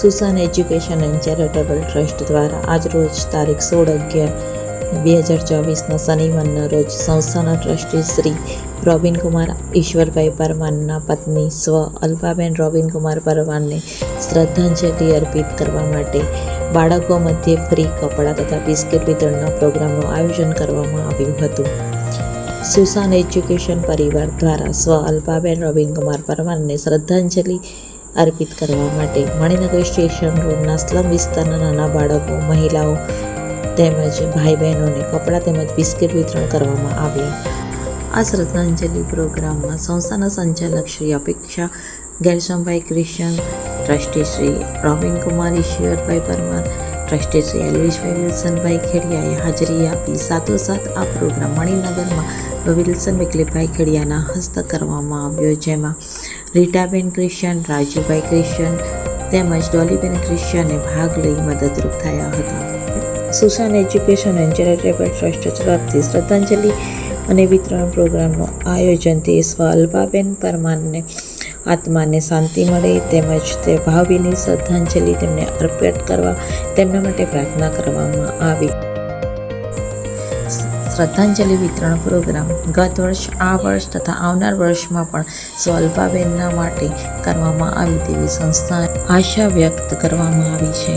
સુસાન education and charitable trust દ્વારા આજરોજ તારીખ 16/11/2024ના શનિવારના રોજ સંસ્થાના ટ્રસ્ટી શ્રી રોબિનકુમાર ઈશ્વરભાઈ પરમારના પત્ની સ્વ અલ્પાબેન રોબિનકુમાર પરમારને શ્રદ્ધાંજલિ અર્પિત કરવા માટે બાળકો મધ્યે ફ્રી કપડાં તથા બિસ્કિટ વિતરણના પ્રોગ્રામનું આયોજન કરવામાં આવ્યું હતું. સુસાન એજ્યુકેશન પરિવાર દ્વારા સ્વ અલ્પાબેન રોબિનકુમાર પરમારને શ્રદ્ધાંજલિ અર્પિત કરવા માટે મણિનગર સ્ટેશન રોડના સ્લમ વિસ્તારના નાના બાળકો, મહિલાઓ તેમજ ભાઈ બહેનોને કપડાં તેમજ બિસ્કિટ વિતરણ કરવામાં આવ્યા. આ શ્રદ્ધાંજલિ પ્રોગ્રામમાં સંસ્થાના સંચાલક શ્રી અપેક્ષા ગેરસમભાઈ ક્રિશ્ચન, ટ્રસ્ટી શ્રી રોબિનકુમાર ઈશ્વરભાઈ પરમાર, ટ્રસ્ટી શ્રી એલ્વિશભાઈ વિલ્સનભાઈ ખેડિયાએ હાજરી આપી. સાથોસાથ આ પ્રોગ્રામ મણિનગરમાં વિલ્સન વિકલીભાઈ ખેડિયાના હસ્તક કરવામાં આવ્યો, જેમાં રીટાબેન ક્રિશ્ચન, રાજુભાઈ ક્રિશ્ચન તેમજ ડોલીબેન ક્રિશ્ચને ભાગ લઈ મદદરૂપ થયા હતા. સુસાન એજ્યુકેશન એન્ડ ચેરિટેબલ ટ્રસ્ટ તરફથી શ્રદ્ધાંજલિ અને વિતરણ પ્રોગ્રામનું આયોજન તે સ્વ અલ્પાબેન પરમારને આત્માને શાંતિ મળે તેમજ તે ભાવભીની શ્રદ્ધાંજલિ તેમને અર્પિત કરવા તેમના માટે પ્રાર્થના કરવામાં આવી. શ્રદ્ધાંજલિ વિતરણ પ્રોગ્રામ ગત વર્ષ, આ વર્ષ તથા આવનાર વર્ષમાં પણ સ્વ અલ્પાબેનના માટે કરવામાં આવી તેવી સંસ્થા આશા વ્યક્ત કરવામાં આવી છે.